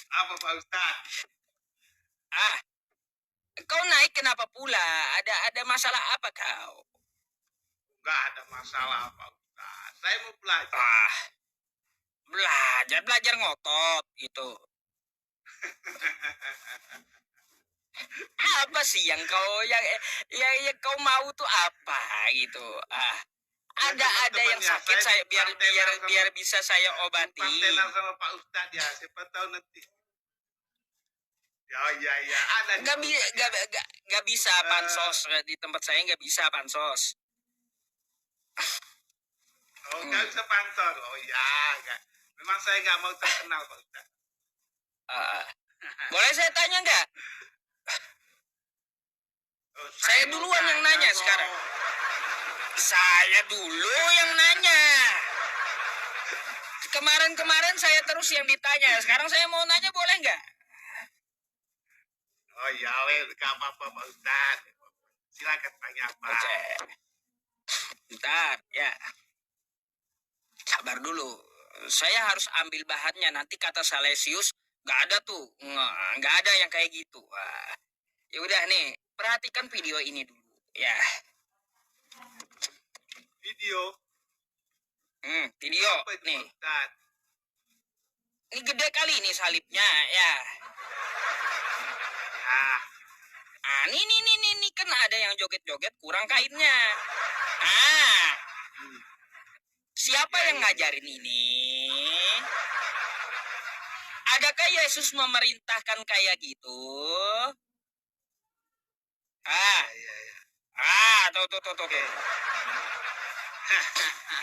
Apa Pak Ustadz? Ah, kau naik kenapa pula? Ada masalah apa kau? Enggak ada masalah Pak Ustadz. Saya mau belajar. Ah, belajar ngotot gitu. Apa sih yang kau mau tuh apa gitu? Ada yang sakit saya biar bisa saya obati. Pantenan sama Pak Ustadz ya, siapa tahu nanti. Ya, ada. Nggak bisa pansos di tempat saya, nggak bisa pansos. Oh, nggak bisa pansos. Oh ya, enggak. Memang saya nggak mau terkenal Pak Ustadz. Boleh saya tanya nggak? Saya duluan yang nanya sekarang. Saya dulu yang nanya. Kemarin saya terus yang ditanya. Sekarang saya mau nanya, boleh nggak? Oh ya, nggak apa-apa Pak Ustadz. Silakan tanya apa. Bentar, ya. Sabar dulu. Saya harus ambil bahannya. Nanti kata Salesius, nggak ada tuh. Nggak ada yang kayak gitu. Ya udah nih, perhatikan video ini dulu. Ya. Video. Video apa itu, nih. Ustaz? Ini gede kali nih salibnya, ya. Nih kan ada yang joget-joget kurang kainnya. Siapa yang ngajarin ini? Adakah Yesus memerintahkan kayak gitu?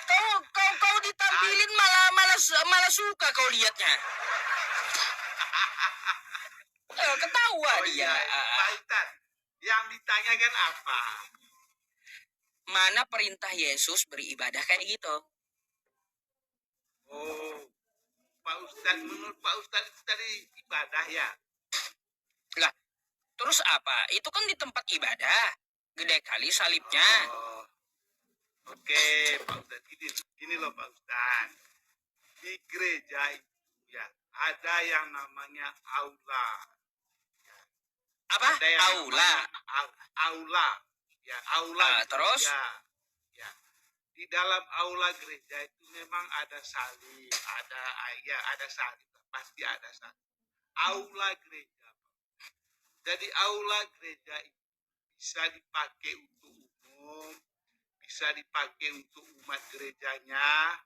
Tuh. Kau ditampilin malah suka kau lihatnya. Ketawa dia. Pak Ustaz, yang ditanyakan apa? Mana perintah Yesus beribadah kayak gitu? Oh, Pak Ustaz, menurut Pak Ustaz itu tadi ibadah ya? Lah, terus apa? Itu kan di tempat ibadah. Gede kali salibnya. Oke, Pak Ustaz, gini loh Pak Ustaz. Di gereja itu ya ada yang namanya aula. Apa? Aula. Aula. Ya, aula. Terus? Ya. Di dalam aula gereja itu memang ada salib, ada salib, pasti ada salib. Aula gereja. Jadi aula gereja itu bisa dipakai untuk umum, bisa dipakai untuk umat gerejanya.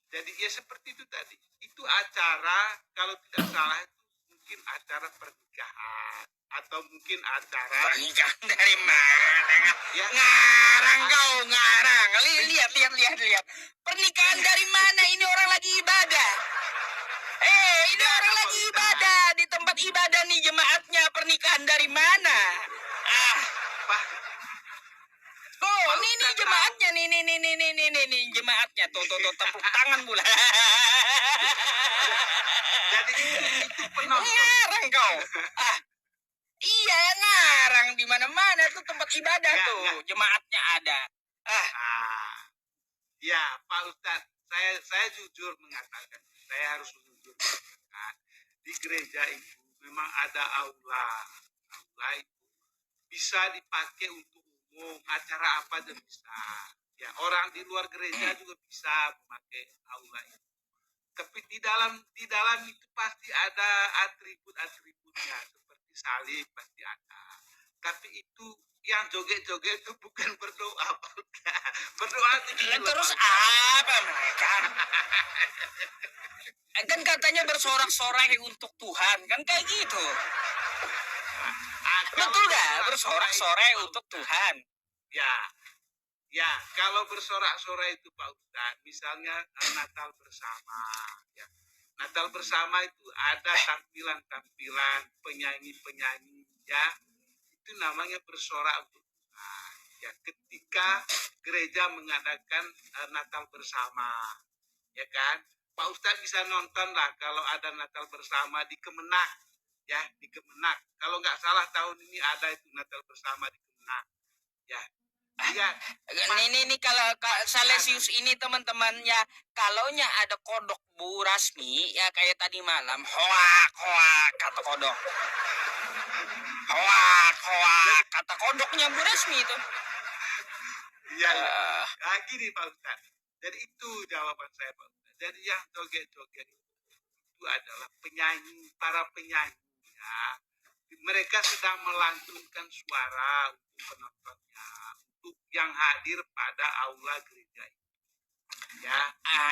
Jadi ya seperti itu tadi. Itu acara, kalau tidak salah itu mungkin acara pernikahan atau mungkin acara pernikahan dari mana? Ya. Ngarang. Lihat. Pernikahan dari mana? Ini orang lagi ibadah. Ini orang lagi ibadah di tempat ibadah nih jemaatnya. Pernikahan dari mana? Ini jemaatnya nih jemaatnya tuh tepuk tangan pula. Jadi itu penonton. Ngarang kau. Iya ngarang di mana-mana tuh tempat ibadah tuh jemaatnya ada. Ya Pak Ustadz, saya jujur mengatakan, saya harus jujur mengatakan di gereja itu memang ada aula. Aula itu bisa dipakai untuk umum, acara apa aja bisa. Ya orang di luar gereja juga bisa memakai aula itu. Tapi di dalam itu pasti ada atribut-atributnya seperti salib pasti ada. Tapi itu yang joget-joget itu bukan berdoa, bukan. Berdoa itu terus apa mereka? Kan katanya bersorak-sorai untuk Tuhan, kan kayak gitu. Betul gak? Bersorak-sorai untuk Tuhan. Ya, kalau bersorak-sorai itu Pak Ustaz, misalnya Natal bersama, ya. Natal bersama itu ada tampilan-tampilan penyanyi-penyanyi, ya. Itu namanya bersorak untuk Tuhan. Ya, ketika gereja mengadakan Natal bersama, ya kan? Pak Ustaz bisa nonton lah kalau ada Natal bersama di Kemenak, ya, di Kemenak. Kalau nggak salah tahun ini ada itu Natal bersama di Kemenak, ya. Iya. Ini kalau Salesius ini teman-teman ya, kalaunya ada kodok Bu Rasmi ya kayak tadi malam, hoak kodok. Hoak, hoak. Kata kodoknya Bu Resmi itu. Iya, iya. Eh, Nah, gini Pak Ustadz. Jadi itu jawaban saya Pak Ustadz. Jadi yang joget-joget itu adalah penyanyi, para penyanyi ya. Mereka sedang melantunkan suara untuk penontonnya, untuk yang hadir pada aula gereja itu. Ya,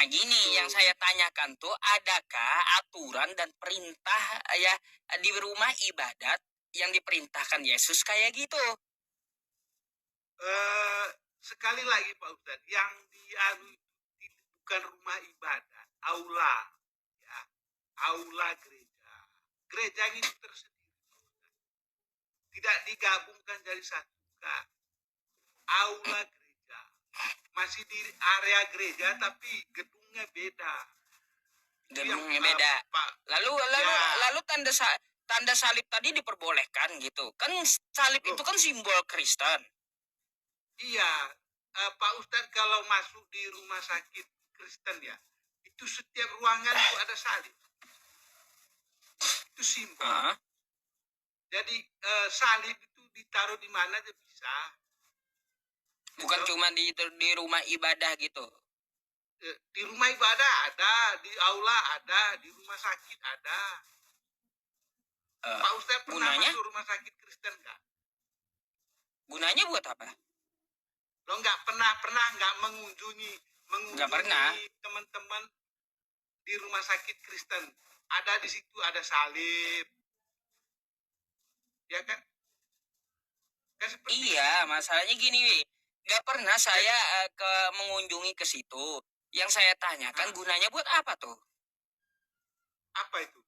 Gini yang saya tanyakan tuh, adakah aturan dan perintah ya di rumah ibadat yang diperintahkan Yesus kayak gitu? sekali lagi Pak Ustadz, yang dianu itu bukan rumah ibadah, aula, ya, aula gereja. Gereja ini tersendiri, tidak digabungkan jadi satu, Kak. Aula gereja, masih di area gereja tapi gedungnya beda. Itu yang, Gedungnya beda. Pak. Lalu Ya. tanda salib tadi diperbolehkan gitu. Kan salib itu kan simbol Kristen. Iya, Pak Ustadz kalau masuk di rumah sakit Kristen ya, itu setiap ruangan itu ada salib. Itu simbol. Heeh. Jadi salib itu ditaruh di mana aja bisa. Bukan cuma di rumah ibadah gitu. Di rumah ibadah ada, di aula ada, di rumah sakit ada. Pak Ustadz pernah gunanya? masuk rumah sakit Kristen nggak? Gunanya buat apa? Lo nggak pernah nggak mengunjungi Nggak pernah. teman-teman di rumah sakit Kristen. Ada di situ ada salib, ya kan? Kan seperti Iya, masalahnya gini, Wi. Nggak pernah saya mengunjungi ke situ. Yang saya tanyakan gunanya buat apa tuh? apa itu?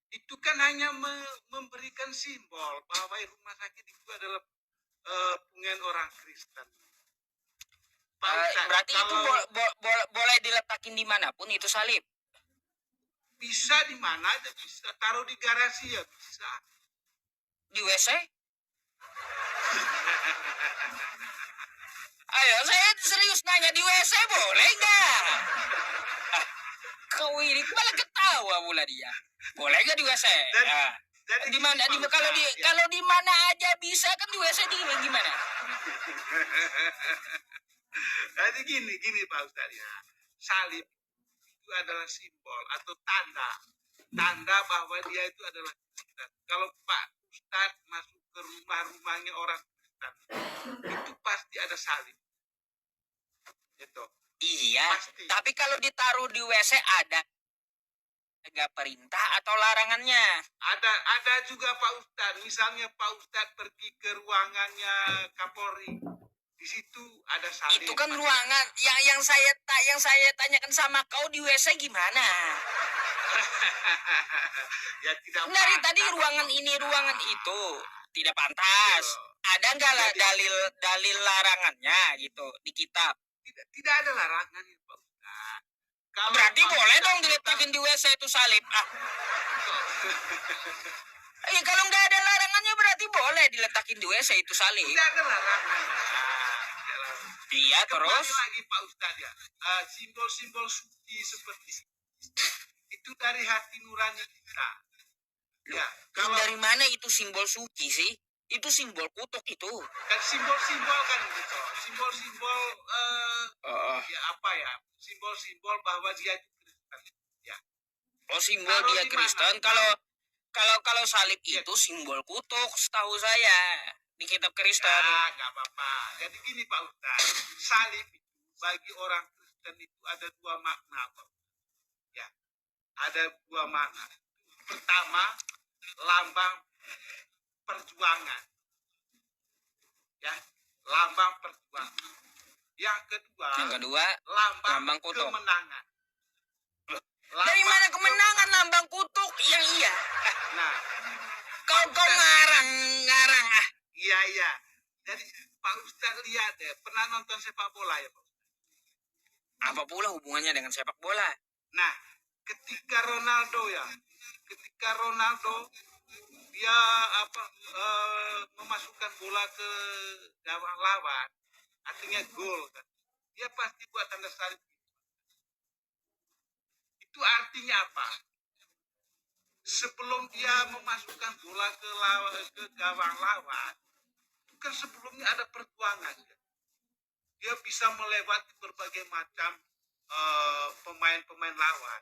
Itu kan hanya memberikan simbol bahwa rumah sakit itu adalah punya orang Kristen. Pak Ustadz, Berarti itu kalau boleh diletakin dimanapun itu salib. bisa di mana aja bisa, taruh di garasi ya bisa. Di WC? Ayo, saya serius nanya, di WC boleh nggak? Kau ini malah ketawa pula dia. Boleh nggak di WC? Jadi Di mana? gini, Pak Kalau Ustadz, ya. kalau di mana aja bisa kan, di WC di gimana? Jadi gini Pak Ustadz ya, salib itu adalah simbol atau tanda bahwa dia itu adalah Kristen. Kalau Pak Ustadz masuk ke rumahnya orang Kristen, itu pasti ada salib. Gitu. Iya, Pasti. tapi kalau ditaruh di WC ada nggak perintah atau larangannya? Ada juga Pak Ustadz. Misalnya Pak Ustadz pergi ke ruangannya Kapolri, di situ ada salib. Itu kan ruangan yang saya tanyakan sama kau, di WC gimana? Ya tidak. Dari tadi ruangan ini ruangan itu tidak pantas. Ada nggak lah dalil larangannya gitu di kitab? Tidak ada larangan ya Pak Ustadz. Berarti Pak boleh Ustadz dong diletakin di WC itu salib. Kalau nggak ada larangannya berarti boleh diletakin di WC itu salib. Tidak ada larangan. Iya, Kembali terus lagi Pak Ustadz ya, simbol-simbol suci seperti itu dari hati nurani kita. Ya, kalau dari mana itu simbol suci sih? Itu simbol kutuk itu. kan simbol-simbol kan gitu, simbol-simbol ya apa ya, simbol-simbol bahwa dia itu Kristen. Ya. Oh, simbol Taruh dia di Kristen. mana? Kalau salib itu simbol kutuk, setahu saya di kitab Kristen. Ya, nggak apa-apa. Jadi gini Pak Ustadz, salib itu bagi orang Kristen itu ada dua makna, Pak. Ya, ada dua makna. Pertama, lambang perjuangan. Ya, lambang perjuangan. Yang kedua, lambang kutuk. kemenangan. Dari mana kemenangan lambang kutuk? Yang iya. Nah, Kau ngarang. Iya. Jadi Pak Ustadz lihat deh, pernah nonton sepak bola ya Pak? Apa pula hubungannya dengan sepak bola? Nah, ketika Ronaldo dia memasukkan bola ke gawang lawan, artinya gol kan. Dia pasti buat tanda salib. Itu artinya apa? sebelum dia memasukkan bola ke gawang lawan, itu kan sebelumnya ada perjuangan. Dia bisa melewati berbagai macam pemain-pemain lawan.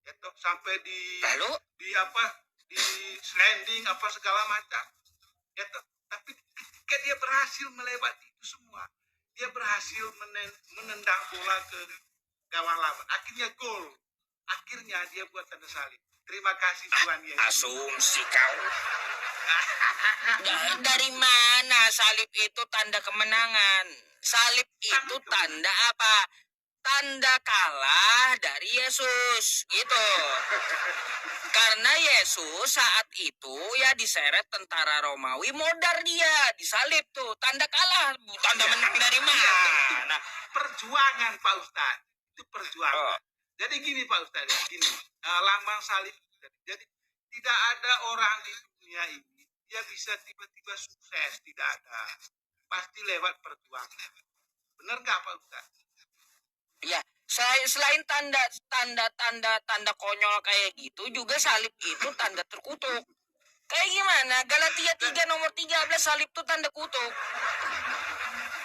Ya, toh, sampai Lalu di sliding apa segala macam. Ya, toh. Tapi ketika dia berhasil melewati itu semua, dia berhasil menendang bola ke gawang lawan. Akhirnya gol. Akhirnya dia buat tanda salib. Terima kasih Tuhan Yesus. Asumsi kau. Dari mana salib itu tanda kemenangan? Salib itu tanda apa? Tanda kalah dari Yesus, gitu. Karena Yesus saat itu ya diseret tentara Romawi, modar dia, disalib tuh. Tanda kalah, tanda menang dari mana? Perjuangan Pak Ustadz. Itu perjuangan. Jadi gini Pak Ustadz, gini. Lambang salib. Jadi tidak ada orang di dunia ini dia bisa tiba-tiba sukses, tidak ada. Pasti lewat perjuangan. Benar nggak Pak Ustadz? Ya, selain tanda konyol kayak gitu, juga salib itu tanda terkutuk. Kayak gimana? Galatia 3 nomor 13 salib itu tanda kutuk.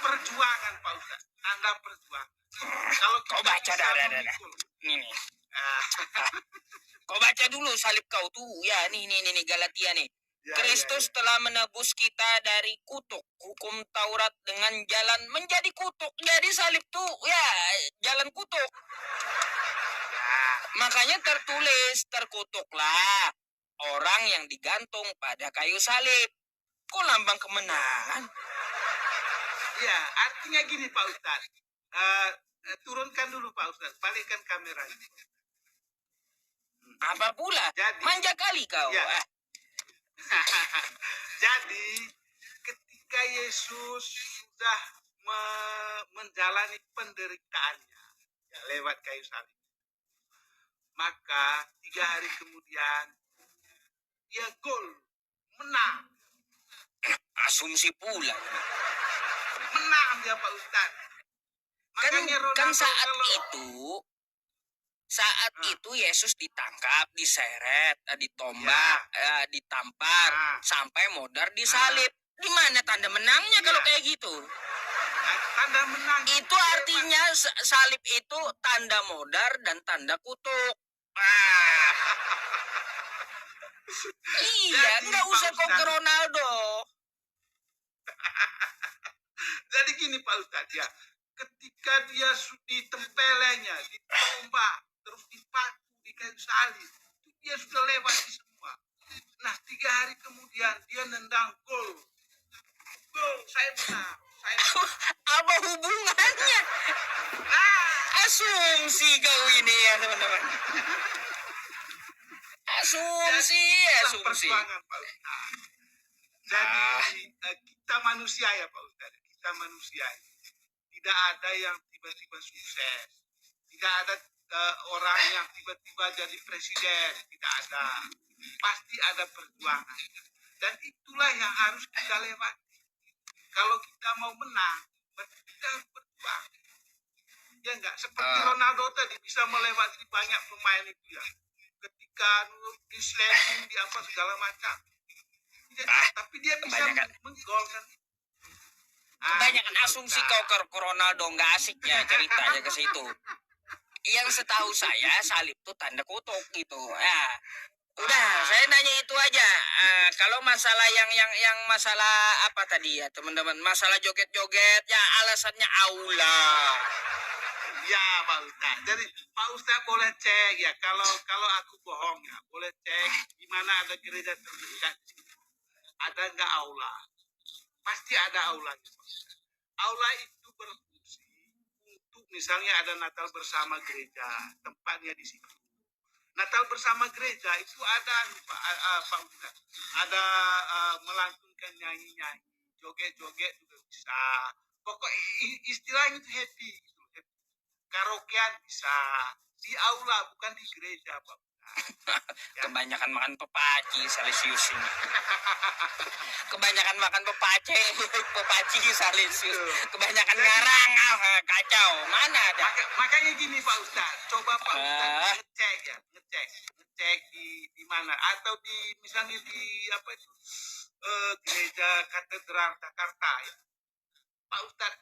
Perjuangan Pak Ustadz, tanda perjuangan. Kalau kau baca dah. Nih. Kau baca dulu salib kau tuh. Ya, nih Galatia nih. Ya, Kristus telah menebus kita dari kutuk hukum Taurat dengan jalan menjadi kutuk. Jadi salib tuh ya jalan kutuk. Makanya tertulis terkutuklah orang yang digantung pada kayu salib. Kok lambang kemenangan? Ya, artinya gini Pak Ustadz. Turunkan dulu Pak Ustadz, balikkan kameranya. Apa pula? Jadi, manja kali kau. Ya. Jadi ketika Yesus sudah menjalani penderitaannya ya, lewat kayu salib, maka 3 hari kemudian dia gol, menang. Asumsi pula. Menang dia Pak Ustadz. Kan saat itu Yesus ditangkap, diseret, ditombak, ditampar, sampai modar disalib. Di mana tanda menangnya kalau kayak gitu? Tanda menang. Itu artinya salib itu tanda modar dan tanda kutuk. Iya, nggak usah kau ke Ronaldo. Jadi gini Pak Ustadz ya, ketika dia ditempelenya, ditombak, terus dipaku di kayu salib, itu dia sudah lewat semua. Nah 3 hari kemudian dia nendang gol, saya menang. Apa hubungannya? Asumsi kau ini ya teman-teman. Asumsi. Perjuangan Pak Ustadz. Jadi kita manusia ya Pak Ustadz, kita manusia. Tidak ada yang tiba-tiba sukses. Tidak ada orang yang tiba-tiba jadi presiden. Tidak ada. Pasti ada perjuangan. Dan itulah yang harus kita lewati. Kalau kita mau menang, kita harus berjuang. Ya enggak? Seperti Ronaldo tadi bisa melewati banyak pemain itu ya. Ketika di sliding, di apa segala macam. Tapi dia bisa menggolkan. Kebanyakan asumsi kau ke Ronaldo, nggak asik ya ceritanya ke situ. Yang setahu saya salib itu tanda kutuk gitu. Ya, udah saya nanya itu aja. Kalau masalah yang masalah apa tadi ya teman-teman, masalah joget-joget ya alasannya aula. Ya Pak Ustadz. Jadi Pak Ustadz boleh cek ya kalau aku bohong ya boleh cek di mana ada gereja terdekat. Ada nggak aula? Pasti ada aula. Aula itu berfungsi untuk misalnya ada Natal bersama gereja, tempatnya di situ. Natal bersama gereja itu ada Pak Ustaz, ada melantunkan nyanyi-nyanyi, joget-joget juga bisa. Pokok istilahnya itu happy, gitu. Karaokean bisa di aula bukan di gereja Pak. Ya. Kebanyakan makan pepaci Salesius ini. kebanyakan makan pepace, pepaci Salesius. Betul. Kebanyakan Jadi- ngarang, kacau. Mana ada? Makanya gini Pak Ustaz, coba Pak Ustaz Ah. ngecek di mana, atau di misalnya di apa itu gereja katedral Jakarta ya. Pak Ustaz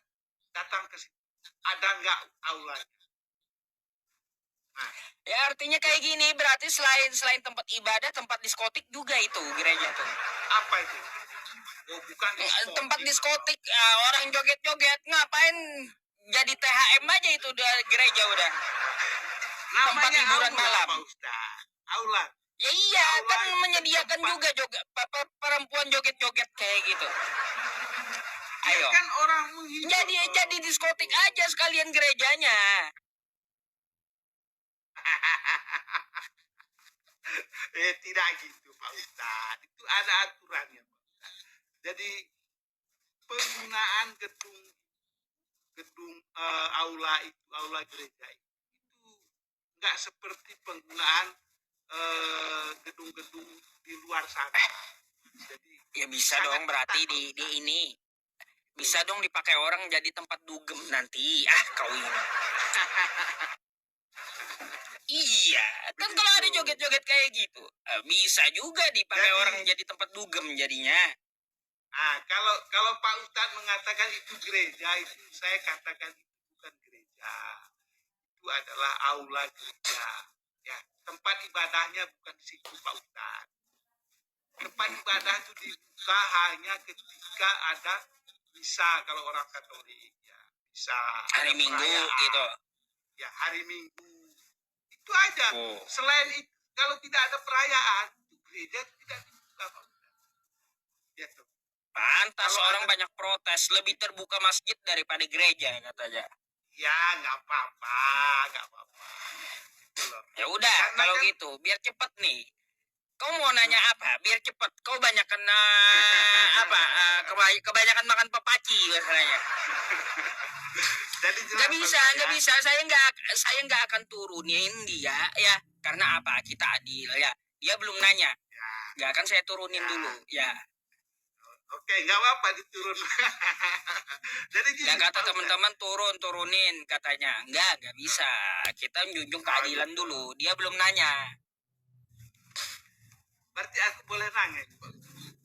datang ke situ, ada nggak aulanya? Nah, Ya artinya kayak gini, berarti selain tempat ibadah, tempat diskotik juga itu gereja tuh. apa itu? Oh, bukan diskotik. Tempat diskotik, orang joget-joget, ngapain jadi THM aja itu udah gereja udah. Namanya hiburan aula, malam. Pak Ustaz. Aula. Ya iya, Aula kan itu menyediakan tempat. juga joget, perempuan joget-joget kayak gitu. Ya Ayo. kan orang menghibur. Jadi diskotik aja sekalian gerejanya. Tidak gitu Pak Ustadz, itu ada aturannya Pak Ustadz. Jadi penggunaan gedung aula gereja itu nggak seperti penggunaan gedung-gedung di luar sana. Jadi Ya bisa dong, berarti di ini bisa dong dipakai orang jadi tempat dugem nanti. Kau ini. Iya, kan kalau ada joget-joget kayak gitu, bisa juga dipakai orang jadi tempat dugem jadinya. Kalau Pak Ustadz mengatakan itu gereja, itu saya katakan itu bukan gereja. Itu adalah aula gereja. Ya, tempat ibadahnya bukan di situ Pak Ustadz. Tempat ibadah itu dibuka hanya ketika ada misa, kalau orang Katolik ya bisa. Hari Minggu gitu. Ya, hari Minggu. Itu aja. Oh. Selain itu, kalau tidak ada perayaan, itu gereja tidak dibuka Pak Ustadz. Ya tuh. Pantas Kalau orang banyak protes, lebih terbuka masjid daripada gereja katanya. Ya, nggak apa-apa. Gitu loh. Ya udah, Karena kalau kan- gitu biar cepet nih. Kau mau nanya apa? Biar cepet. Kau banyak kena apa? Kebanyakan makan pepaci masalahnya. Jadi jelas, Nggak bisa, Pak Ustadz, nggak ya. bisa. Saya nggak akan turunin dia ya. Karena apa? Kita adil ya. Dia belum nanya. Ya. Nggak akan saya turunin Ya. dulu. Ya. Oke, nggak apa-apa diturun. Jadi gini, Nggak kata Pak Ustadz. teman-teman turunin katanya. Nggak bisa. Kita menjunjung keadilan dulu. Dia belum nanya. Berarti aku boleh nanya, Pak Ustadz.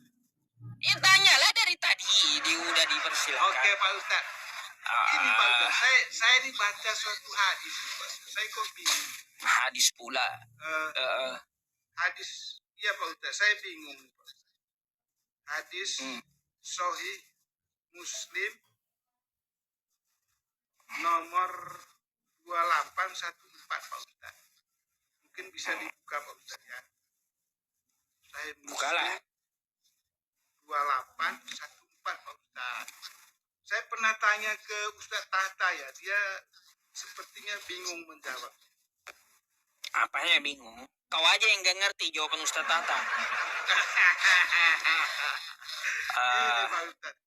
Ya tanyalah dari tadi. Dia udah dipersilakan. Oke, Pak Ustadz. Ini Pak Ustadz, saya ini baca suatu hadis, Pak Ustadz. Saya kok bingung. Hadis pula. Hadis, iya Pak Ustadz, saya bingung, Pak Ustadz. Hadis Sahih Muslim nomor 2814 Pak Ustadz. Mungkin bisa dibuka Pak Ustadz ya. Sahih Bukalah. Muslim 2814 Pak Ustadz. Saya pernah tanya ke Ustadz Tahta ya, dia sepertinya bingung menjawab. Apanya bingung? Kau aja yang gak ngerti jawaban Ustaz Tata. Ini Pak Ustadz.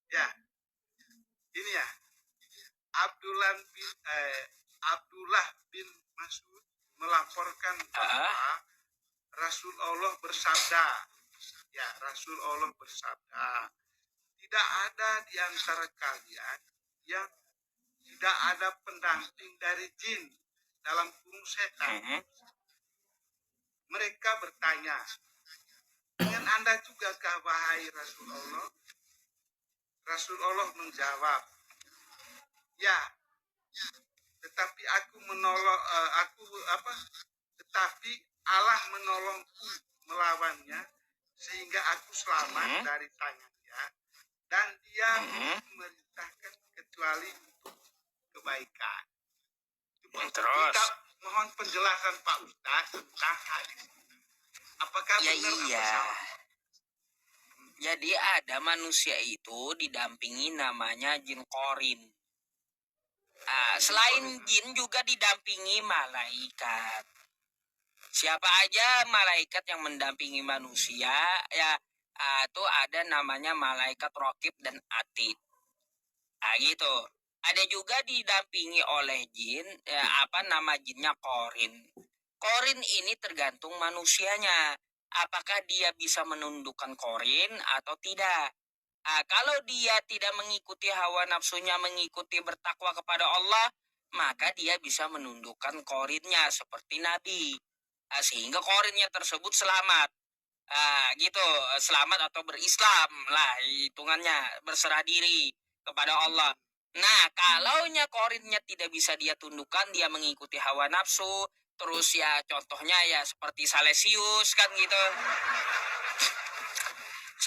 Ya, ini ya. Abdullah bin Mas'ud melaporkan bahwa Rasul Allah bersabda. Ya, Rasul Allah bersabda, tidak ada di antara kalian yang tidak ada pendamping dari jin dalam kurung setan. Mereka bertanya, dengan Anda juga kah wahai Rasul Allah? Rasul Allah menjawab, ya, tetapi tetapi Allah menolongku melawannya sehingga aku selamat dari tangannya, dan dia memerintahkan kecuali untuk kebaikan. Terus? Kita mohon penjelasan Pak Ustadz tentang hadis ini. Apakah Ya benar atau iya. salah? Jadi ada manusia itu didampingi namanya jin korin. Selain jin juga didampingi malaikat. Siapa aja malaikat yang mendampingi manusia ya itu ada namanya malaikat rokib dan atid. Gitu. Ada juga didampingi oleh jin ya, apa nama jinnya korin. Korin ini tergantung manusianya. apakah dia bisa menundukkan Korin atau tidak. Kalau dia tidak mengikuti hawa nafsunya, mengikuti bertakwa kepada Allah, maka dia bisa menundukkan korinnya seperti Nabi. Sehingga korinnya tersebut selamat. Gitu, selamat atau berislam lah hitungannya, berserah diri kepada Allah. Nah, kalaunya korinnya tidak bisa dia tundukkan, dia mengikuti hawa nafsu, terus ya contohnya ya seperti Salesius kan gitu.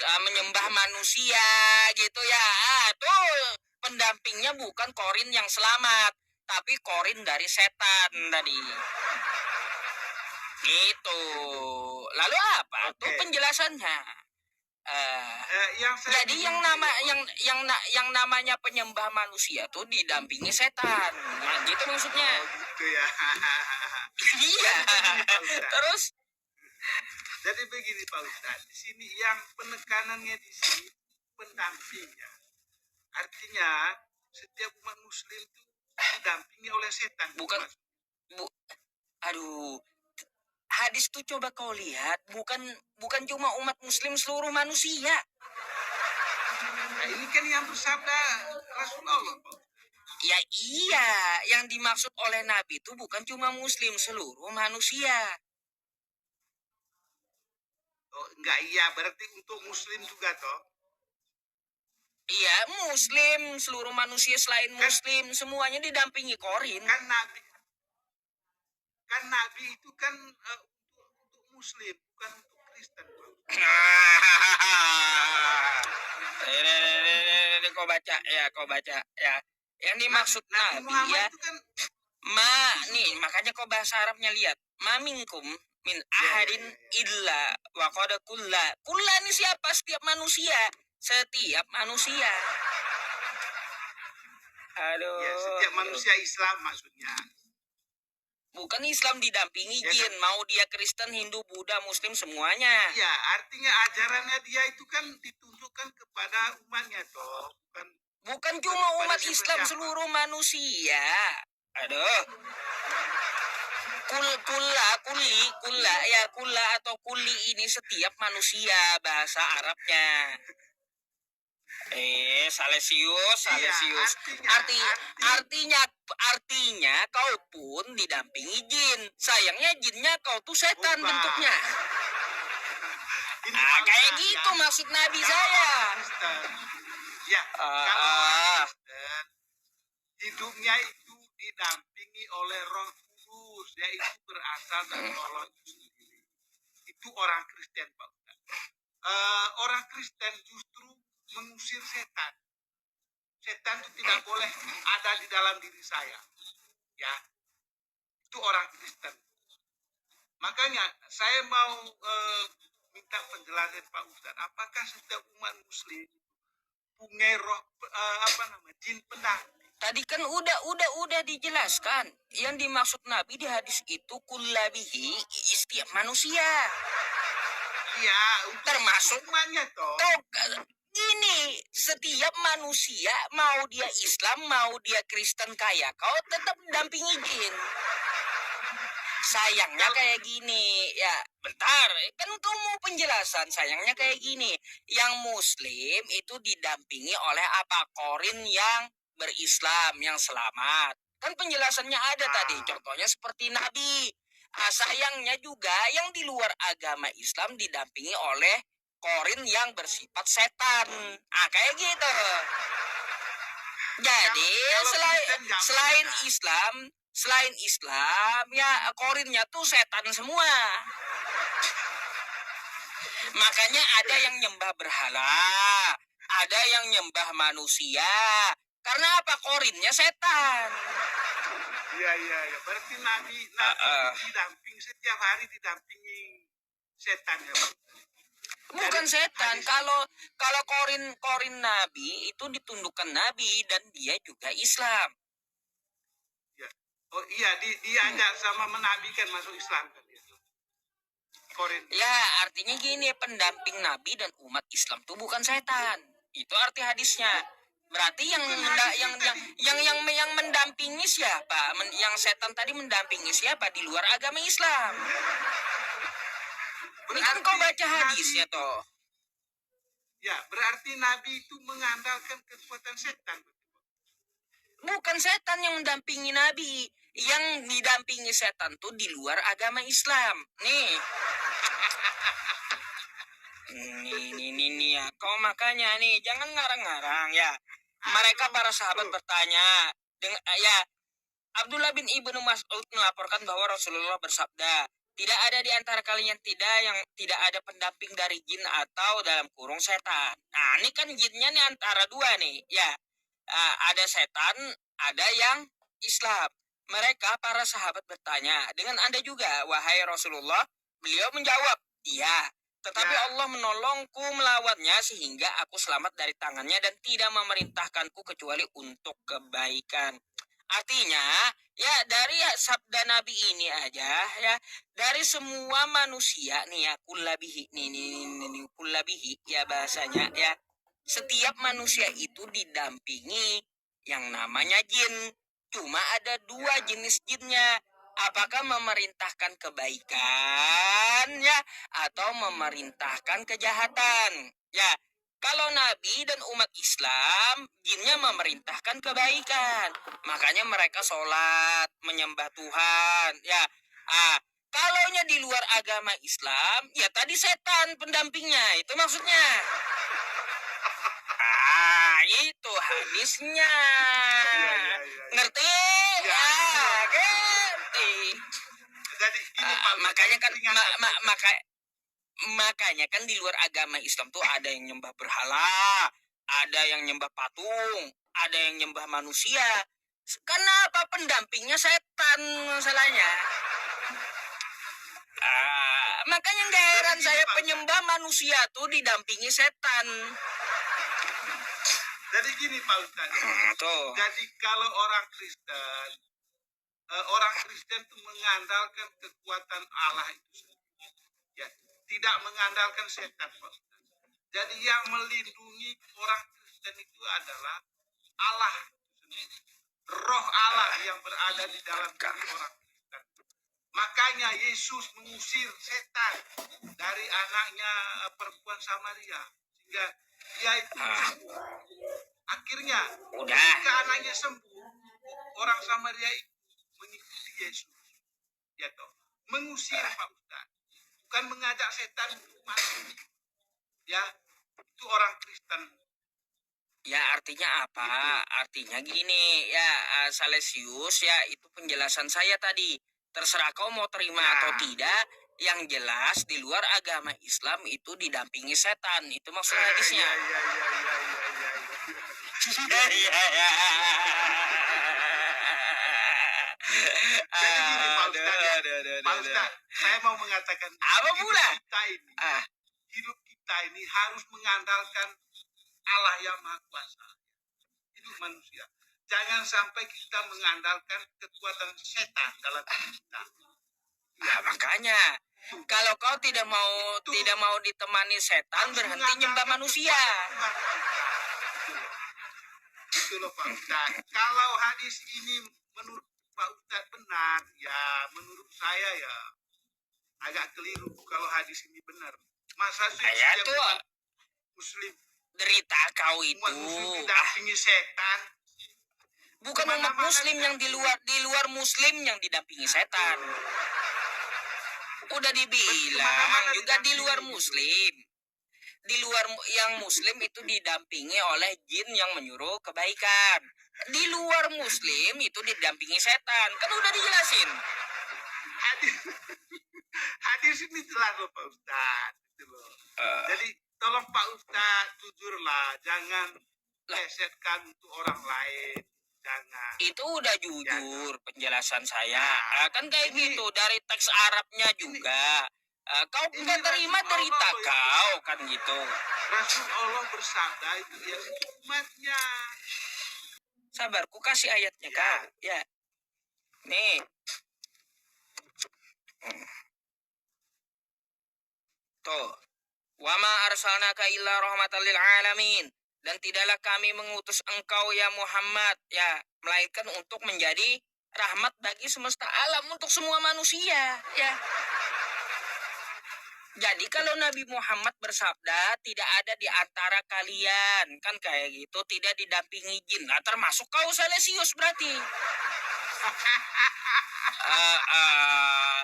Menyembah manusia gitu ya. Tuh pendampingnya bukan korin yang selamat, tapi korin dari setan tadi. Gitu. Lalu apa tuh Oke. penjelasannya? Yang saya Jadi bingung gini, yang namanya penyembah manusia tuh didampingi setan. Nah, gitu maksudnya. oh gitu ya. Iya. Begini, Pak Ustadz. Terus Jadi begini Pak Ustadz, di sini yang penekanannya di sini pendamping ya. Artinya setiap umat Muslim itu didampingi oleh setan. bukan bu aduh, hadis tuh coba kau lihat, bukan cuma umat muslim, seluruh manusia. Nah, ini kan yang bersabda Rasulullah Pak. Ya iya, yang dimaksud oleh Nabi itu bukan cuma muslim, seluruh manusia. Oh, enggak, iya berarti untuk Muslim juga toh. Iya, muslim, seluruh manusia selain muslim, semuanya didampingi korin. Kan Nabi itu kan untuk Muslim bukan untuk Kristen Pak. Ini kau baca ya. Yang dimaksud Nabi Nabi Muhammad ya, itu kan nih makanya kau bahasa Arabnya lihat. Ma minkum min ahadin illa wa qad kulla. Kulla ini siapa? Setiap manusia. Setiap manusia. Aduh. ya setiap manusia Islam maksudnya. Bukan Islam didampingi Ya, jin, kan? mau dia Kristen, Hindu, Buddha, Muslim semuanya. Iya, artinya ajarannya dia itu kan ditunjukkan kepada umatnya toh, Bukan cuma umat kepada Islam, siapa-siapa. seluruh manusia. Aduh. Kulla atau kuli ini setiap manusia bahasa Arabnya. Salesius. Iya, Artinya kau pun didampingi jin. Sayangnya jinnya kau tuh setan Bukan. bentuknya. Ini Kayak Ustaz, gitu ya. maksud Nabi Kalau saya. orang Kristen, ya, kalau orang Kristen hidupnya itu didampingi oleh Roh Kudus, yaitu berasal dari Allah itu sendiri. Itu orang Kristen, Pak Ustaz. Orang Kristen justru mengusir setan. Setan itu tidak boleh ada di dalam diri saya. Ya, itu orang Kristen. Makanya saya mau minta penjelasan Pak Ustadz, apakah setiap umat Muslim punya roh jin pendamping? Tadi kan udah dijelaskan. Yang dimaksud Nabi di hadis itu kullabihi, setiap manusia. Iya, Termasuk umatnya toh. Gini, setiap manusia, mau dia Islam, mau dia Kristen kaya, kau tetap mendampingi jin. Sayangnya kayak gini, ya bentar, kan kau mau penjelasan. Sayangnya kayak gini, yang Muslim itu didampingi oleh apa? Korin yang berislam, yang selamat. Kan penjelasannya ada tadi, contohnya seperti Nabi. Sayangnya juga yang di luar agama Islam didampingi oleh korin yang bersifat setan. Kayak gitu. Jadi selain Islam ya korinnya tuh setan semua. Makanya ada yang nyembah berhala, ada yang nyembah manusia. Karena apa? Korinnya setan. Iya. Berarti Nabi didamping setiap hari didampingi setan ya Pak. Bukan setan. Kalau korin Nabi itu ditundukkan Nabi dan dia juga Islam. Ya. Oh iya, diajak sama menabikan masuk Islam kan itu. Korin. Ya, artinya gini, pendamping Nabi dan umat Islam itu bukan setan. Itu arti hadisnya. Berarti yang mendampingi siapa? Yang setan tadi mendampingi siapa di luar agama Islam? Ini kan kau baca hadisnya Nabi, toh. ya berarti Nabi itu mengandalkan kekuatan setan. Bukan setan yang mendampingi Nabi. Yang didampingi setan tuh di luar agama Islam. Nih. Nih ya. Kau makanya nih, jangan ngarang-ngarang ya. Mereka para sahabat bertanya. Ya, Abdullah bin Ibnu Mas'ud melaporkan bahwa Rasulullah bersabda, tidak ada di antara kalian yang tidak ada pendamping dari jin atau dalam kurung setan. Nah, ini kan jinnya nih antara dua nih. Ya, ada setan, ada yang Islam. Mereka para sahabat bertanya, dengan Anda juga, wahai Rasulullah? Beliau menjawab, iya. Tetapi Allah menolongku melawannya sehingga aku selamat dari tangannya dan tidak memerintahkanku kecuali untuk kebaikan. Artinya, ya dari sabda Nabi ini aja ya, dari semua manusia nih ya, kullabihi nih kullabihi ya bahasanya ya. Setiap manusia itu didampingi yang namanya jin. Cuma ada dua jenis jinnya. Apakah memerintahkan kebaikan ya atau memerintahkan kejahatan? Ya, kalau Nabi dan umat Islam, jinnya memerintahkan kebaikan. Makanya mereka sholat, menyembah Tuhan. Ya, kalaunya di luar agama Islam, ya tadi setan pendampingnya. Itu maksudnya. Itu hadisnya. Ngerti? Ya. Ngerti. Jadi ini Pak, makanya kan makanya kan di luar agama Islam tuh ada yang nyembah berhala, ada yang nyembah patung, ada yang nyembah manusia. Kenapa pendampingnya setan masalahnya? Makanya nggak heran saya penyembah manusia tuh didampingi setan. Jadi gini Pak Ustadz. Jadi kalau orang Kristen itu mengandalkan kekuatan Allah itu sendiri. Ya, tidak mengandalkan setan Pak Ustadz. Jadi yang melindungi orang Kristen itu adalah Allah itu sendiri. Roh Allah yang berada di dalam diri orang Kristen. Makanya Yesus mengusir setan dari anaknya perempuan Samaria sehingga dia itu sembuh. Akhirnya ketika anaknya sembuh, orang Samaria itu mengikuti Yesus. Ya toh, mengusir Pak Ustaz. Bukan mengajak setan untuk masuk. Ya, itu orang Kristen. Ya artinya apa? Gitu. Artinya gini ya, Salesius ya, itu penjelasan saya tadi. Terserah kau mau terima atau tidak. Yang jelas di luar agama Islam itu didampingi setan. Itu maksud hadisnya. Jadi gini Pak Ustaz, Pak Ustaz, saya mau mengatakan apa pula? Hidup kita ini harus mengandalkan Allah yang Maha Kuasa. Hidup manusia. Jangan sampai kita mengandalkan kekuatan setan dalam hidup kita. Ya, makanya kalau kau tidak mau ditemani setan, berhenti nyembah manusia. Itu loh Pak Ustaz. Kalau hadis ini menurut Pak Ustaz benar, ya menurut saya ya agak keliru kalau hadis ini benar. Masa sih setiap Muslim derita kau itu. Umat Muslim didampingi setan. Bukan umat Muslim yang di luar Muslim yang didampingi setan. Udah dibilang juga di luar Muslim. Di luar yang Muslim itu didampingi oleh jin yang menyuruh kebaikan. Di luar Muslim itu didampingi setan. Kan udah dijelasin. Hadis ini jelas loh Pak Ustaz. Gitu loh. Jadi tolong Pak Ustaz jujurlah, jangan lesetkan untuk orang lain. Jangan. Itu udah jujur penjelasan saya. Kan kayak gitu dari teks Arabnya juga. Kau nggak terima derita kau kan gitu. Rasul Allah bersabda itu ya umatnya. Sabar, ku kasih ayatnya kau. Ya. Nih. Tuh. Wa ma arsalnaka illa rahmatan lil alamin. Dan tidaklah kami mengutus engkau ya Muhammad ya, melainkan untuk menjadi rahmat bagi semesta alam untuk semua manusia ya. Jadi kalau Nabi Muhammad bersabda tidak ada di antara kalian, kan kayak gitu, tidak didampingi jin. Nah, termasuk kau Salesius berarti. Eh, eh,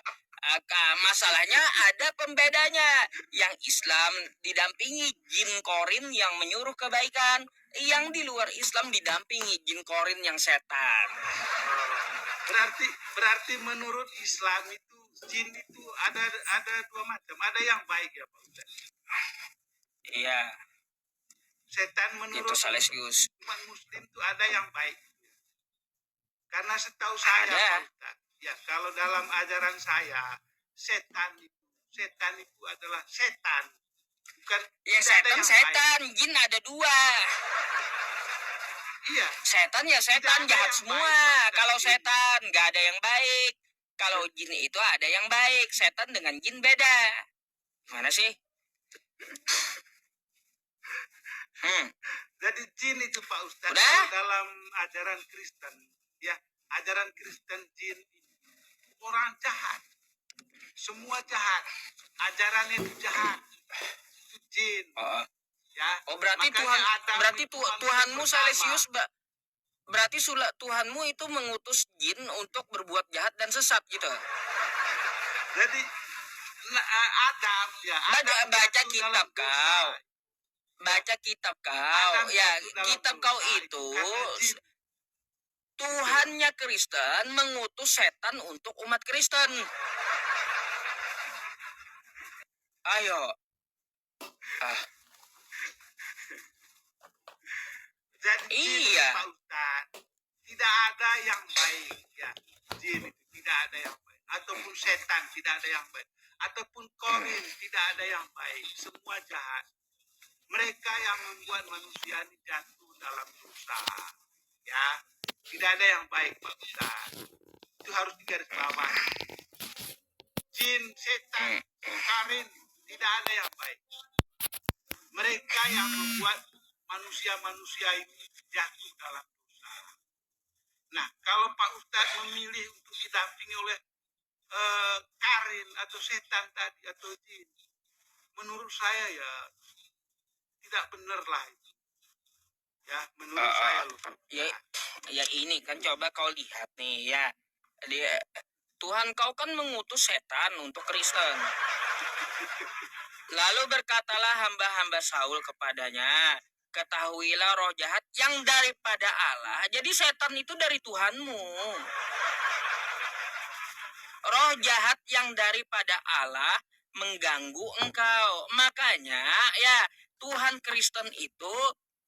Masalahnya ada pembedanya. Yang Islam didampingi jin korin yang menyuruh kebaikan, yang di luar Islam didampingi jin korin yang setan. Berarti menurut Islam itu jin itu ada dua macam. Ada yang baik ya Pak Ustaz. Iya, Setan menurut itu Salesius. umat Muslim itu ada yang baik. Karena setahu saya Ada. Pak Ustaz, ya kalau dalam ajaran saya setan itu adalah setan. Bukan Ya tidak ada yang setan, jin ada dua. Iya. Setan ya setan, Tidak ada jahat yang semua. baik, Kalau Pak. setan nggak ada yang baik. Kalau jin itu ada yang baik. Setan dengan jin beda. Mana sih? Jadi jin itu Pak Ustaz Udah? kalau dalam ajaran Kristen, ya ajaran Kristen jin itu orang jahat, semua jahat, ajarannya itu jahat, itu jin, Oh, ya. berarti Makanya Tuhan, Adam berarti itu manusia Tuhanmu pertama. Salesius, berarti Tuhanmu itu mengutus jin untuk berbuat jahat dan sesat gitu. Jadi Adam ya. Adam Baca jatuh kitab dalam dosa. kau. Baca kitab kau. Adam Ya, jatuh dalam kitab dosa kau itu karena jin. Tuhannya Kristen mengutus setan untuk umat Kristen. Ayo. Jadi jin Iya. Pak Ustaz, tidak ada yang baik ya. Jin itu tidak ada yang baik. Ataupun setan tidak ada yang baik. Ataupun korin tidak ada yang baik. Semua jahat. Mereka yang membuat manusia ini jatuh dalam dosa. Ya, tidak ada yang baik Pak Ustaz. Itu harus digarisbawahi. Jin, setan, korin tidak ada yang baik. Mereka yang membuat manusia-manusia ini jatuh dalam dosa. Nah, kalau Pak Ustadz memilih untuk didampingi oleh karin atau setan tadi atau jin, menurut saya ya tidak benar lah itu. Ya, menurut saya loh. Ya ini kan coba kau lihat nih ya. Tuhan kau kan mengutus setan untuk Kristen. Lalu berkatalah hamba-hamba Saul kepadanya, ketahuilah roh jahat yang daripada Allah. Jadi setan itu dari Tuhanmu. Roh jahat yang daripada Allah mengganggu engkau. Makanya ya Tuhan Kristen itu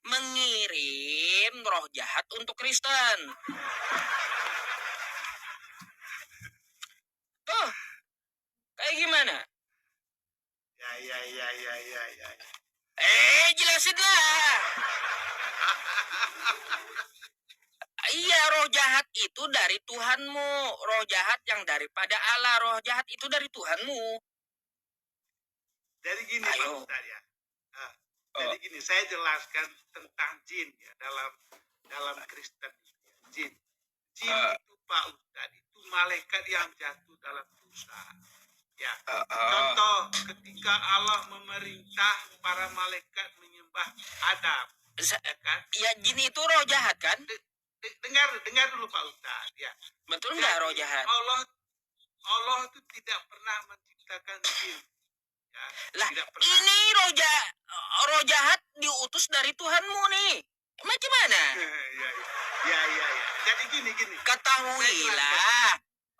mengirim roh jahat untuk Kristen. Tuh, kayak gimana? Ya. Jelasin lah. Iya, roh jahat itu dari Tuhanmu. Roh jahat yang daripada Allah. Roh jahat itu dari Tuhanmu. Jadi gini Ayo. Pak Ustadz ya. Jadi gini, saya jelaskan tentang jin ya dalam Kristen. Jin itu Pak Ustadz itu malaikat yang jatuh dalam dosa. Ya. Contoh ketika Allah memerintah para malaikat menyembah Adam. Ya kan? Ya jin itu roh jahat kan? Dengar dulu Pak Ustadz ya. Betul nggak roh jahat? Allah itu tidak pernah menciptakan jin. Ya, lah tidak pernah. Ini roh jahat diutus dari Tuhanmu nih. Macam mana? Ya. Jadi gini. Ketahuilah,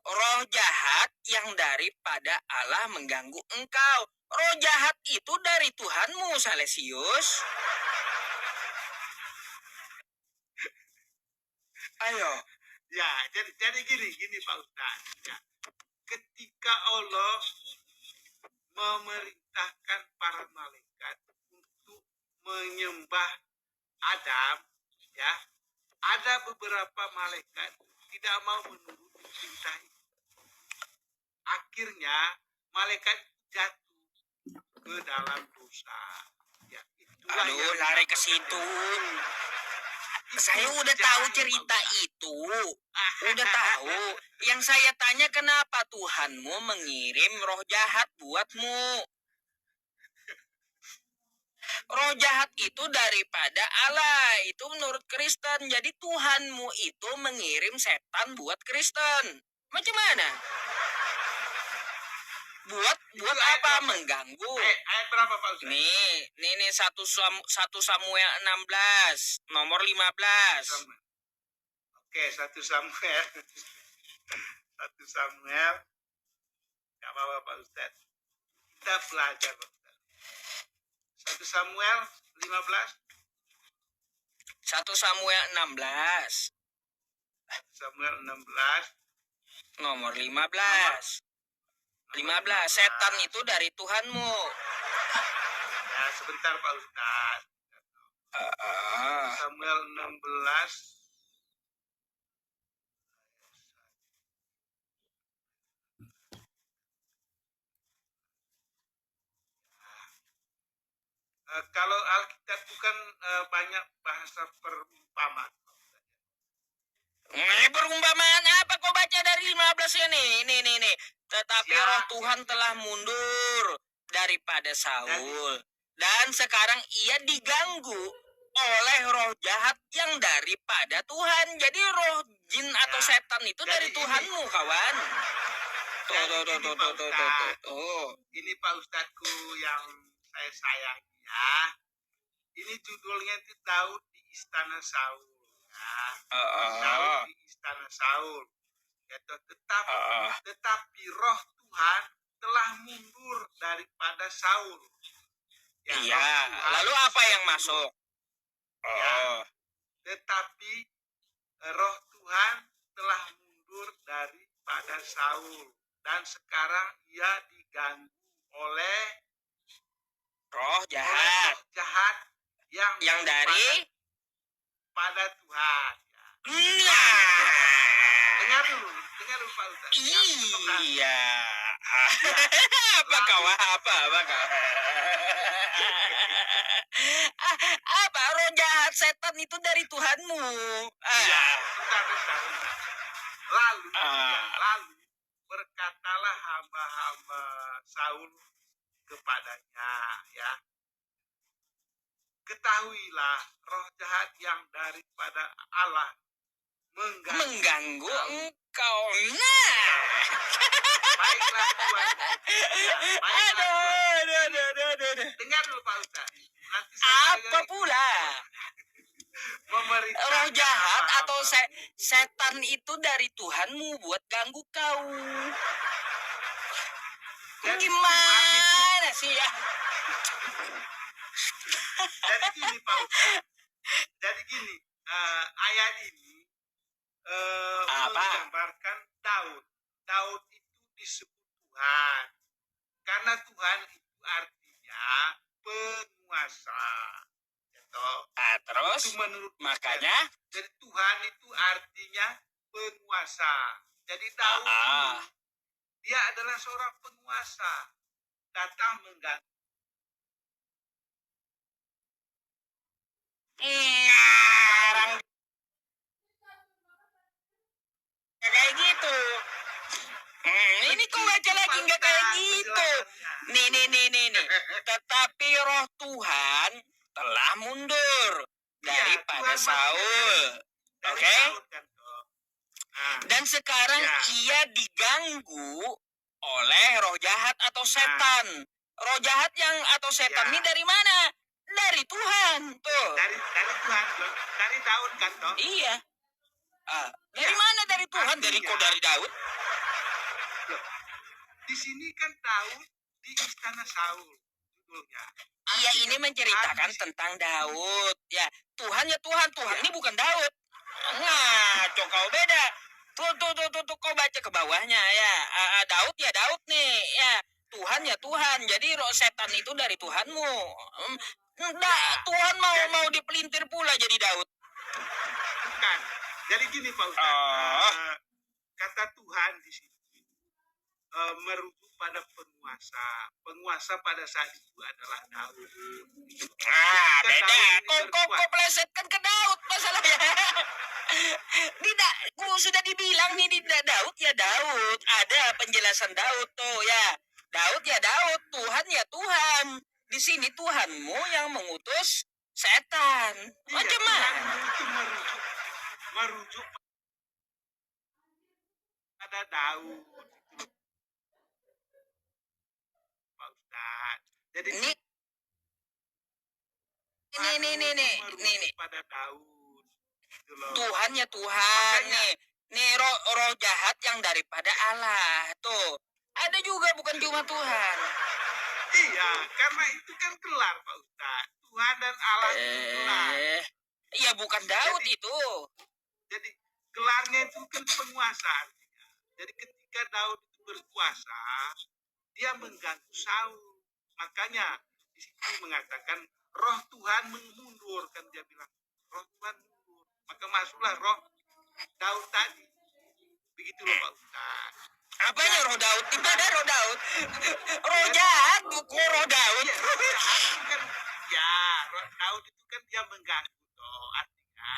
roh jahat yang daripada Allah mengganggu engkau. Roh jahat itu dari Tuhanmu, Salesius. Ayo. Ya, jadi gini Pak Ustadz. Ya. Ketika Allah memerintahkan para malaikat untuk menyembah Adam, ya, ada beberapa malaikat tidak mau menuruti perintah itu. Akhirnya malaikat jatuh ke dalam dosa. Ya, itulah Aduh, lari ke situ. Saya udah tahu cerita itu. Udah tahu. Yang saya tanya kenapa Tuhanmu mengirim roh jahat buatmu. roh jahat itu daripada Allah. Itu menurut Kristen. Jadi Tuhanmu itu mengirim setan buat Kristen. Macam mana? Buat Itu buat ayat apa? berapa? Mengganggu. Ayat berapa Pak Ustaz? Nih 1 Samuel 16 nomor 15. Samuel. Oke, 1 Samuel. 1 Samuel. Gak apa-apa Pak Ustaz. Kita belajar Pak Ustaz. 1 Samuel 15. 1 Samuel 16 Samuel 16. nomor 15. 15. Setan itu dari Tuhanmu. Ya, sebentar Pak Ustaz. Samuel 16. Kalau Alkitab itu kan banyak bahasa perumpamaan. Perumpamaan apa kau baca dari 15 ini? Nih. Tetapi Siap, roh Tuhan siap. telah mundur daripada Saul. Dan sekarang ia diganggu oleh roh jahat yang daripada Tuhan. Jadi roh jin atau Ya. setan itu Jadi dari ini- Tuhanmu, kawan. Jadi ini, Pak Ustaz. Tuh. Ini Pak Ustadku yang saya sayangi ya. Ini judulnya itu Daud di Istana Saul. Ya. Daud di Istana Saul. Ya, tetapi roh Tuhan telah mundur daripada Saul. Ya, Iya. roh Tuhan Lalu itu apa sudah yang mundur. masuk? Ya. Tetapi roh Tuhan telah mundur daripada Saul. Dan sekarang ia diganggu oleh Roh roh jahat jahat yang dari pada Tuhan. Ya. Nah. Dengar dulu Pak Ustaz. Iya. Apa kau? Apa roh jahat setan itu dari Tuhanmu? Ya, bentar. Lalu berkatalah hamba-hamba Saul kepadanya, ya. Ketahuilah roh jahat yang daripada Allah Mengganggu engkau. Nah. Baiklah Tuhan. Ya, baiklah Tuhan. Aduh. Dengar dulu Pak Ustaz. Nanti saya Apa pula? memerintahkan Roh jahat hamba-hamba. atau setan itu dari Tuhanmu buat ganggu kau. Jadi Gimana sih ya? Jadi gini Pak Ustaz. Ayat ini menggambarkan Daud. Daud itu disebut Tuhan. Karena Tuhan itu artinya penguasa. Gitu. Terus Itu menurut makanya Jadi Tuhan itu artinya penguasa. Jadi Daud itu, dia adalah seorang penguasa. Datang mengganggu. ngarang kayak gitu. Ini kok baca lagi nggak kayak gitu. Nih. Tetapi roh Tuhan telah mundur daripada Tuhan Saul. Dari Oke. Daud kan, toh. Nah, Dan sekarang Ya. ia diganggu oleh roh jahat atau setan. Roh jahat yang atau setan Ya. ini dari mana? Dari Tuhan. Tuh. dari Tuhan, loh. Dari Daud kan toh. Iya. Dari Ya. mana dari Tuhan? Dari Artinya- kok dari Daud? Loh, di sini kan Daud di istana Saul judulnya. Iya, ini Artinya menceritakan Tuhan di tentang Daud. Ya, Tuhan ya Tuhan. Tuhan Ya. ini bukan Daud. Ngaco kau beda. Tuh, kau baca ke bawahnya ya. Daud ya Daud nih. Ya, Tuhan ya Tuhan. Jadi roh setan itu dari Tuhanmu. Tuhan mau dipelintir pula jadi Daud. Bukan. Jadi gini Pak Ustaz. Kata Tuhan di sini merujuk pada penguasa. Penguasa pada saat itu adalah Daud. Beda. Kau plesetkan ke Daud masalahnya. Tidak, sudah dibilang nih tidak Daud ya Daud. Ada penjelasan Daud tuh ya. Daud ya Daud, Tuhan ya Tuhan. Di sini Tuhanmu yang mengutus setan. Macam mana? Tuhanmu itu merujuk pada Daud, Pak Ustadz. Jadi Ini nih. pada Daud, gitu loh. Tuhannya Tuhan Makanya- nih roh jahat yang daripada Allah tuh. Ada juga bukan cuma Tuhan. Iya, karena itu kan gelar Pak Ustadz. Tuhan dan Allah itu gelar. Iya bukan Daud Jadi- itu. Jadi gelarnya itu kan penguasa artinya. Jadi ketika Daud itu berkuasa, dia mengganggu Saul. Makanya di situ mengatakan roh Tuhan mundur, kan dia bilang roh Tuhan mundur. Maka masuklah roh Daud tadi. Begitu loh Pak Ustaz. Apanya roh Daud? Di mana roh Daud? Roh jahat bukan roh Daud. Iya, roh jahat itu kan, ya roh Daud itu kan dia mengganggu toh, artinya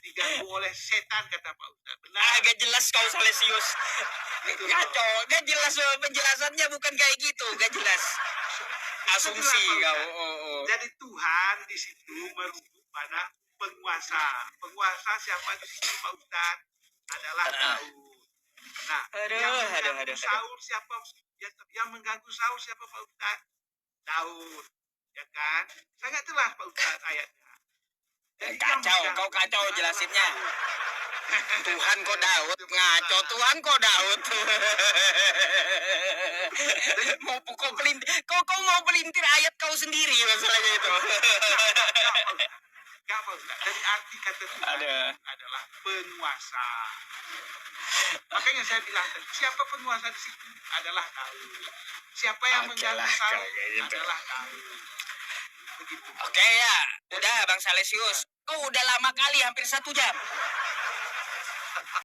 diganggu oleh setan kata Pak Ustaz. Benar. Agak jelas kau Salesius. Gitu loh. Kacau, gak jelas penjelasannya bukan kayak gitu, gak jelas. Asumsi kau. Jadi Tuhan di situ merujuk pada penguasa. Penguasa siapa di situ Pak Ustaz? Adalah Daud. Nah, yang mengganggu Saul siapa? Yang mengganggu Saul siapa Pak Ustaz? Daud. Ya kan? Sangat jelas Pak Ustaz ayatnya. Jadi yang Kacau, mengganggu kau kacau adalah jelasinnya. Daud. Tuhan kok Daud, ngaco Tuhan kok Daud. Mau pukul pelintir, kau mau pelintir ayat kau sendiri masalahnya itu. Enggak Pak Ustaz. Jadi arti kata Tuhan Ada. adalah penguasa. Makanya saya bilang tadi, siapa penguasa di situ adalah Daud. Siapa yang Oke mengganggu lah, Saul kalau kayak gitu. adalah Daud. Begitu. Oke ya, udah Bang Salesius. Kau udah lama kali hampir 1 jam.